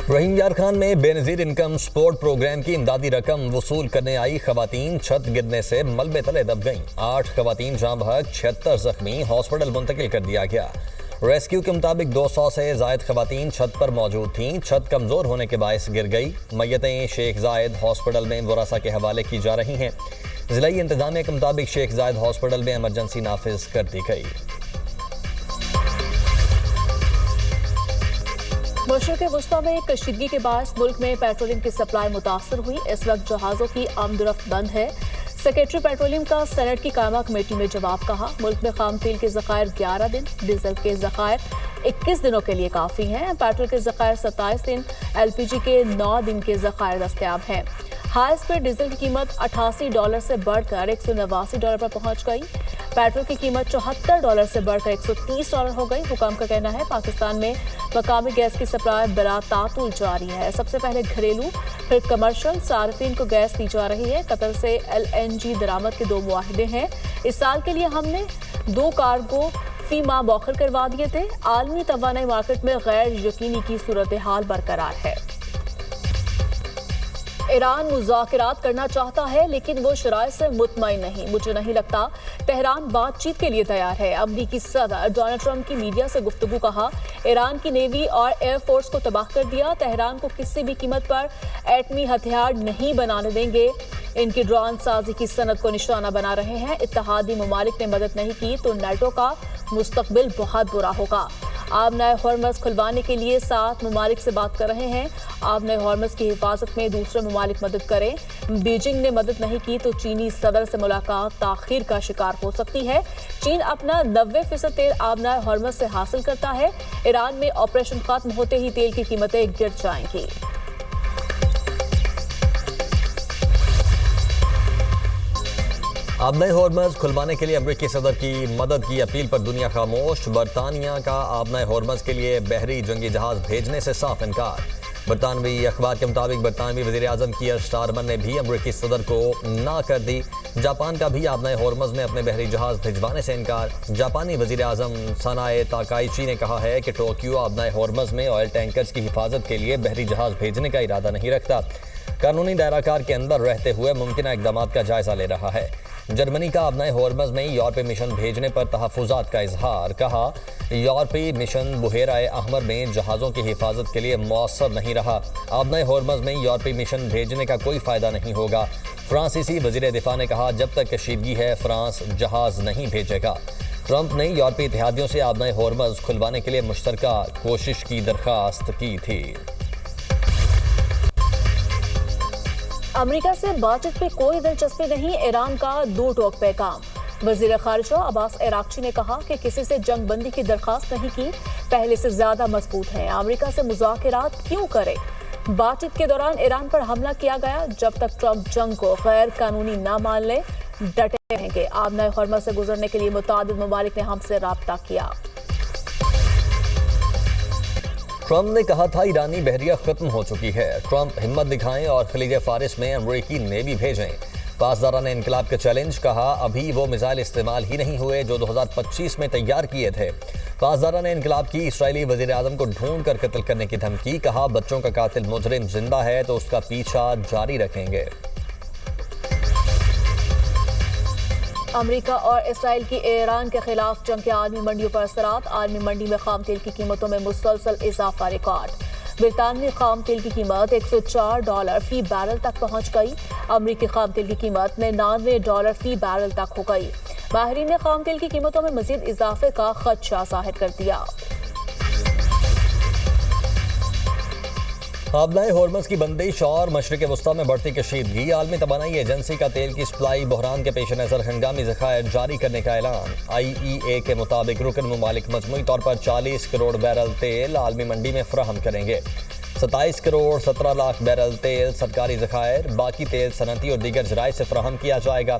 رحیم یار خان میں بے نظیر انکم سپورٹ پروگرام کی امدادی رقم وصول کرنے آئی خواتین چھت گرنے سے ملبے تلے دب گئیں۔ 8 خواتین جاں بحق، 76 زخمی، ہاسپٹل منتقل کر دیا گیا۔ ریسکیو کے مطابق 200 سے زائد خواتین چھت پر موجود تھیں۔ چھت کمزور ہونے کے باعث گر گئی۔ میتیں شیخ زائد ہاسپٹل میں ورثاء کے حوالے کی جا رہی ہیں۔ ضلعی انتظامیہ کے مطابق شیخ زائد ہاسپٹل میں ایمرجنسی نافذ کر دی گئی۔ مشرق وسطی میں کشیدگی کے باعث ملک میں پیٹرولیم کی سپلائی متاثر ہوئی۔ اس وقت جہازوں کی آمد و رفت بند ہے۔ سیکریٹری پیٹرولیم کا سینٹ کی قائمہ کمیٹی میں جواب کہا۔ ملک میں خام تیل کے ذخائر 11 دن، ڈیزل کے ذخائر 21 دنوں کے لیے کافی ہیں۔ پیٹرول کے ذخائر 27 دن، ایل پی جی کے 9 دن کے ذخائر دستیاب ہیں۔ ہائی اسپیڈ ڈیزل کی قیمت $88 سے بڑھ کر $189 پر پہنچ گئی۔ پیٹرول کی قیمت $74 سے بڑھ کر $130 ہو گئی۔ حکام کا کہنا ہے پاکستان میں مقامی گیس کی سپلائی بلا تعطل جاری ہے۔ سب سے پہلے گھریلو پھر کمرشل صارفین کو گیس دی جا رہی ہے۔ قطر سے LNG درآمد کے 2 معاہدے ہیں۔ اس سال کے لیے ہم نے 2 کارگو فی ماہ موخر کروا دیے تھے۔ عالمی توانائی مارکیٹ میں غیر یقینی کی صورتحال برقرار ہے۔ ایران مذاکرات کرنا چاہتا ہے لیکن وہ شرائط سے مطمئن نہیں۔ مجھے نہیں لگتا تہران بات چیت کے لیے تیار ہے۔ امریکی صدر ڈونلڈ ٹرمپ کی میڈیا سے گفتگو کہا، ایران کی نیوی اور ایئر فورس کو تباہ کر دیا۔ تہران کو کسی بھی قیمت پر ایٹمی ہتھیار نہیں بنانے دیں گے۔ ان کی ڈرون سازی کی صنعت کو نشانہ بنا رہے ہیں۔ اتحادی ممالک نے مدد نہیں کی تو نیٹو کا مستقبل بہت برا ہوگا۔ آبنہ ہرمز کھلوانے کے لیے 7 ممالک سے بات کر رہے ہیں۔ آبنہ ہرمز کی حفاظت میں دوسرے ممالک مدد کریں۔ بیجنگ نے مدد نہیں کی تو چینی صدر سے ملاقات تاخیر کا شکار ہو سکتی ہے۔ چین اپنا 90% تیل آبنہ ہرمز سے حاصل کرتا ہے۔ ایران میں آپریشن ختم ہوتے ہی تیل کی قیمتیں گر جائیں گی۔ آبنہ ہرمز کھلوانے کے لیے امریکی صدر کی مدد کی اپیل پر دنیا خاموش۔ برطانیہ کا آبنہ ہرمز کے لیے بحری جنگی جہاز بھیجنے سے صاف انکار۔ برطانوی اخبار کے مطابق برطانوی وزیر اعظم کیئر سٹارمر نے بھی امریکی صدر کو نہ کر دی۔ جاپان کا بھی آبنہ ہرمز میں اپنے بحری جہاز بھجوانے سے انکار۔ جاپانی وزیر اعظم سانائے تاکائچی نے کہا ہے کہ ٹوکیو آبنہ ہرمز میں آئل ٹینکرز کی حفاظت کے لیے بحری جہاز بھیجنے کا ارادہ نہیں رکھتا۔ قانونی دائرہ کار کے اندر رہتے ہوئے ممکنہ اقدامات کا جائزہ لے رہا ہے۔ جرمنی کا آبنہ ہرمز میں یورپی مشن بھیجنے پر تحفظات کا اظہار۔ کہا، یورپی مشن بحیرہ احمر میں جہازوں کی حفاظت کے لیے مؤثر نہیں رہا۔ آبنہ ہرمز میں یورپی مشن بھیجنے کا کوئی فائدہ نہیں ہوگا۔ فرانسیسی وزیر دفاع نے کہا، جب تک کشیدگی ہے فرانس جہاز نہیں بھیجے گا۔ ٹرمپ نے یورپی اتحادیوں سے آبنہ ہرمز کھلوانے کے لیے مشترکہ کوشش کی درخواست کی تھی۔ امریکہ سے بات چیت پہ کوئی دلچسپی نہیں، ایران کا 2 ٹوک پیغام۔ وزیر خارجہ عباس عراقچی نے کہا کہ کسی سے جنگ بندی کی درخواست نہیں کی، پہلے سے زیادہ مضبوط ہے۔ امریکہ سے مذاکرات کیوں کرے؟ بات چیت کے دوران ایران پر حملہ کیا گیا۔ جب تک ٹرمپ جنگ کو غیر قانونی نہ مان لے ڈٹے رہیں گے۔ آبنہ ہرمز سے گزرنے کے لیے متعدد ممالک نے ہم سے رابطہ کیا۔ ٹرمپ نے کہا تھا ایرانی بحریہ ختم ہو چکی ہے۔ ٹرمپ ہمت دکھائیں اور خلیج فارس میں امریکی نیوی بھیجیں۔ پاسداران نے انقلاب کا چیلنج، کہا ابھی وہ میزائل استعمال ہی نہیں ہوئے جو 2025 میں تیار کیے تھے۔ پاسداران نے انقلاب کی اسرائیلی وزیر اعظم کو ڈھونڈ کر قتل کرنے کی دھمکی، کہا بچوں کا قاتل مجرم زندہ ہے تو اس کا پیچھا جاری رکھیں گے۔ امریکہ اور اسرائیل کی ایران کے خلاف جنگ کے عالمی منڈیوں پر اثرات۔ عالمی منڈی میں خام تیل کی قیمتوں میں مسلسل اضافہ ریکارڈ۔ برطانوی خام تیل کی قیمت $104 فی بیرل تک پہنچ گئی۔ امریکی خام تیل کی قیمت $99 فی بیرل تک ہو گئی۔ ماہرین نے خام تیل کی قیمتوں میں مزید اضافے کا خدشہ ظاہر کر دیا۔ آبنہ ہرمز کی بندش اور مشرق وسطی میں بڑھتی کشیدگی۔ عالمی توانائی ایجنسی کا تیل کی سپلائی بحران کے پیش نظر ہنگامی ذخائر جاری کرنے کا اعلان۔ IEA کے مطابق رکن ممالک مجموعی طور پر 40 کروڑ بیرل تیل عالمی منڈی میں فراہم کریں گے۔ 27 کروڑ 17 لاکھ بیرل تیل سرکاری ذخائر، باقی تیل صنعتی اور دیگر ذرائع سے فراہم کیا جائے گا۔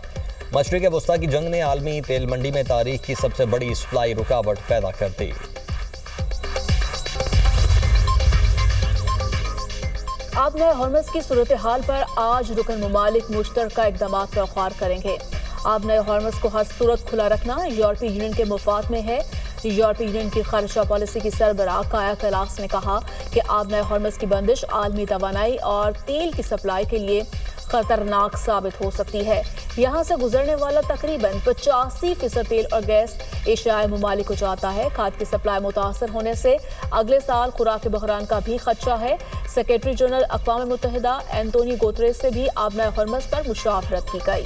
مشرق وسطی کی جنگ نے عالمی تیل منڈی میں تاریخ کی سب سے بڑی سپلائی رکاوٹ پیدا کر دی۔ آبنہ ہرمز کی صورتحال پر آج رکن ممالک مشترکہ اقدامات پر غور کریں گے۔ آبنہ ہرمز کو ہر صورت کھلا رکھنا یورپی یونین کے مفاد میں ہے۔ یورپی یونین کی خارجہ پالیسی کی سربراہ کایا کلاس نے کہا کہ آبنۂ ہارمز کی بندش عالمی توانائی اور تیل کی سپلائی کے لیے خطرناک ثابت ہو سکتی ہے۔ یہاں سے گزرنے والا تقریباً 85% تیل اور گیس ایشیائی ممالک کو جاتا ہے۔ کھاد کی سپلائی متاثر ہونے سے اگلے سال خوراک بحران کا بھی خدشہ ہے۔ سیکریٹری جنرل اقوام متحدہ اینٹونی گوتریس سے بھی آبنۂ ہارمز پر مشاورت کی گئی۔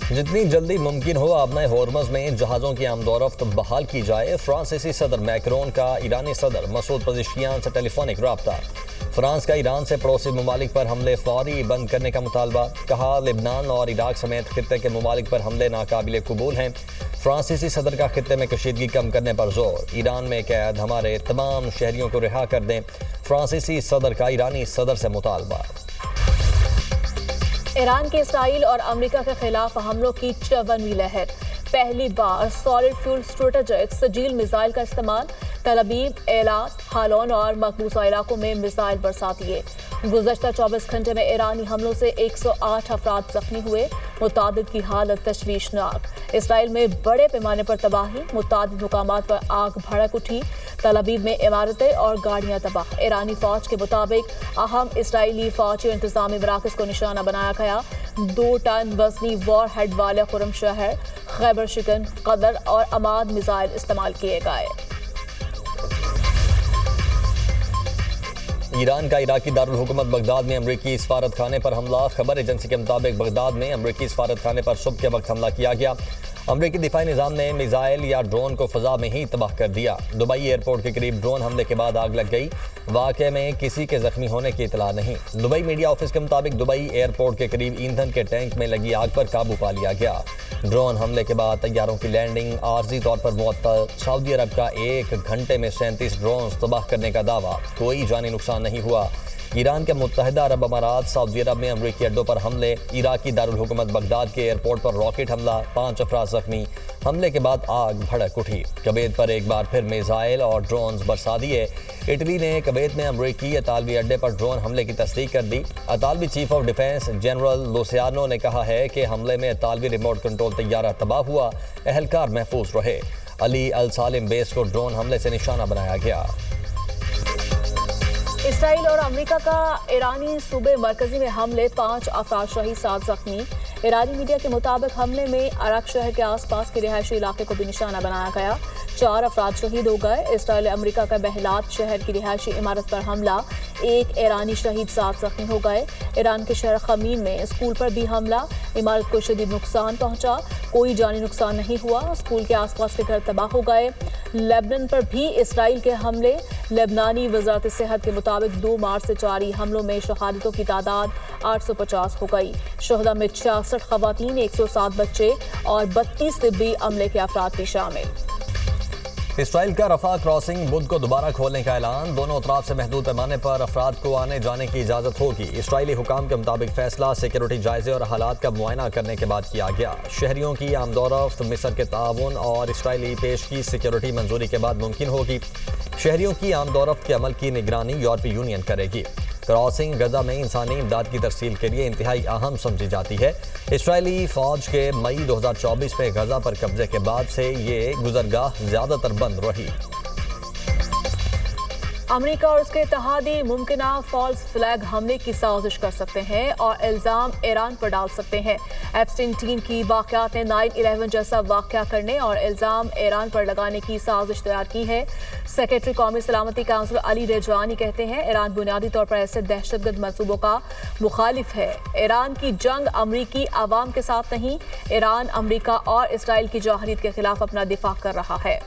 جتنی جلدی ممکن ہو آبنۂ ہارمز میں جہازوں کی آمد و رفت بحال کی جائے۔ فرانسیسی صدر میکرون کا ایرانی صدر مسعود پزشکیان سے ٹیلی فونک رابطہ۔ فرانس کا ایران سے پڑوسی ممالک پر حملے فوری بند کرنے کا مطالبہ۔ کہا لبنان اور عراق سمیت خطے کے ممالک پر حملے ناقابل قبول ہیں۔ فرانسیسی صدر کا خطے میں کشیدگی کم کرنے پر زور۔ ایران میں قید ہمارے تمام شہریوں کو رہا کر دیں، فرانسیسی صدر کا ایرانی صدر سے مطالبہ۔ ایران کے اسرائیل اور امریکہ کے خلاف حملوں کی 54ویں لہر۔ پہلی بار سالڈ فیول اسٹریٹجک سجیل میزائل کا استعمال۔ تل ابیب، ایلات، ہالون اور مقبوضہ علاقوں میں میزائل برسا دیے۔ گزشتہ 24 گھنٹے میں ایرانی حملوں سے 108 افراد زخمی ہوئے، متعدد کی حالت تشویشناک۔ اسرائیل میں بڑے پیمانے پر تباہی، متعدد مقامات پر آگ بھڑک اٹھی۔ تل ابیب میں عمارتیں اور گاڑیاں تباہ۔ ایرانی فوج کے مطابق اہم اسرائیلی فوجی انتظامی مراکز کو نشانہ بنایا گیا۔ 2 ٹن وزنی وار ہیڈ والے خرم شہر، خیبر شکن، قدر اور عماد میزائل استعمال کیے گئے۔ ایران کا عراقی دارالحکومت بغداد میں امریکی سفارت خانے پر حملہ۔ خبر ایجنسی کے مطابق بغداد میں امریکی سفارت خانے پر صبح کے وقت حملہ کیا گیا۔ امریکی دفاعی نظام نے میزائل یا ڈرون کو فضا میں ہی تباہ کر دیا۔ دبئی ایئرپورٹ کے قریب ڈرون حملے کے بعد آگ لگ گئی۔ واقعے میں کسی کے زخمی ہونے کی اطلاع نہیں۔ دبئی میڈیا آفس کے مطابق دبئی ایئرپورٹ کے قریب ایندھن کے ٹینک میں لگی آگ پر قابو پا لیا گیا۔ ڈرون حملے کے بعد طیاروں کی لینڈنگ عارضی طور پر معطل۔ سعودی عرب کا 1 گھنٹے میں 37 ڈرونز تباہ کرنے کا دعویٰ، کوئی جانی نقصان نہیں ہوا۔ ایران کے متحدہ عرب امارات سعودی عرب میں امریکی اڈوں پر حملے۔ عراقی دارالحکومت بغداد کے ایئرپورٹ پر راکٹ حملہ، 5 افراد زخمی۔ حملے کے بعد آگ بھڑک اٹھی۔ کویت پر ایک بار پھر میزائل اور ڈرونز برسا دیے۔ اٹلی نے کویت میں امریکی اطالوی اڈے پر ڈرون حملے کی تصدیق کر دی۔ اطالوی چیف آف ڈیفنس جنرل لوسیانو نے کہا ہے کہ حملے میں اطالوی ریموٹ کنٹرول طیارہ تباہ ہوا، اہلکار محفوظ رہے۔ علی السالم بیس کو ڈرون حملے سے نشانہ بنایا گیا۔ اسرائیل اور امریکہ کا ایرانی صوبے مرکزی میں حملے، 5 افراد شہید، 7 زخمی۔ ایرانی میڈیا کے مطابق حملے میں عرق شہر کے آس پاس کے رہائشی علاقے کو بھی نشانہ بنایا گیا، 4 افراد شہید ہو گئے۔ اسرائیل امریکہ کا بہلات شہر کی رہائشی عمارت پر حملہ، 1 ایرانی شہید، 7 زخمی ہو گئے۔ ایران کے شہر خمین میں اسکول پر بھی حملہ، عمارت کو شدید نقصان پہنچا، کوئی جانی نقصان نہیں ہوا۔ اسکول کے آس پاس کے گھر تباہ ہو گئے۔ لیبنان پر بھی اسرائیل کے حملے۔ لبنانی وزارت صحت کے مطابق 2 مارچ سے جاری حملوں میں شہادتوں کی تعداد 850 ہو گئی۔ شہداء میں 66 خواتین، 107 بچے اور 32 طبی عملے کے افراد بھی شامل۔ اسرائیل کا رفح کراسنگ بدھ کو دوبارہ کھولنے کا اعلان۔ دونوں اطراف سے محدود پیمانے پر افراد کو آنے جانے کی اجازت ہوگی۔ اسرائیلی حکام کے مطابق فیصلہ سیکیورٹی جائزے اور حالات کا معائنہ کرنے کے بعد کیا گیا۔ شہریوں کی آمد و رفت مصر کے تعاون اور اسرائیلی پیش کی سیکیورٹی منظوری کے بعد ممکن ہوگی۔ شہریوں کی آمد و رفت کے عمل کی نگرانی یورپی یونین کرے گی۔ کراسنگ غزہ میں انسانی امداد کی ترسیل کے لیے انتہائی اہم سمجھی جاتی ہے۔ اسرائیلی فوج کے مئی 2024 میں غزہ پر قبضے کے بعد سے یہ گزرگاہ زیادہ تر بند رہی۔ امریکہ اور اس کے اتحادی ممکنہ فالس فلیگ حملے کی سازش کر سکتے ہیں اور الزام ایران پر ڈال سکتے ہیں۔ ایپسٹین ٹیم کی واقعات نے 9/11 جیسا واقعہ کرنے اور الزام ایران پر لگانے کی سازش تیار کی ہے۔ سیکریٹری قومی سلامتی کونسل علی ریجوانی کہتے ہیں ایران بنیادی طور پر ایسے دہشت گرد منصوبوں کا مخالف ہے۔ ایران کی جنگ امریکی عوام کے ساتھ نہیں، ایران امریکہ اور اسرائیل کی جارحیت کے خلاف اپنا دفاع کر رہا ہے۔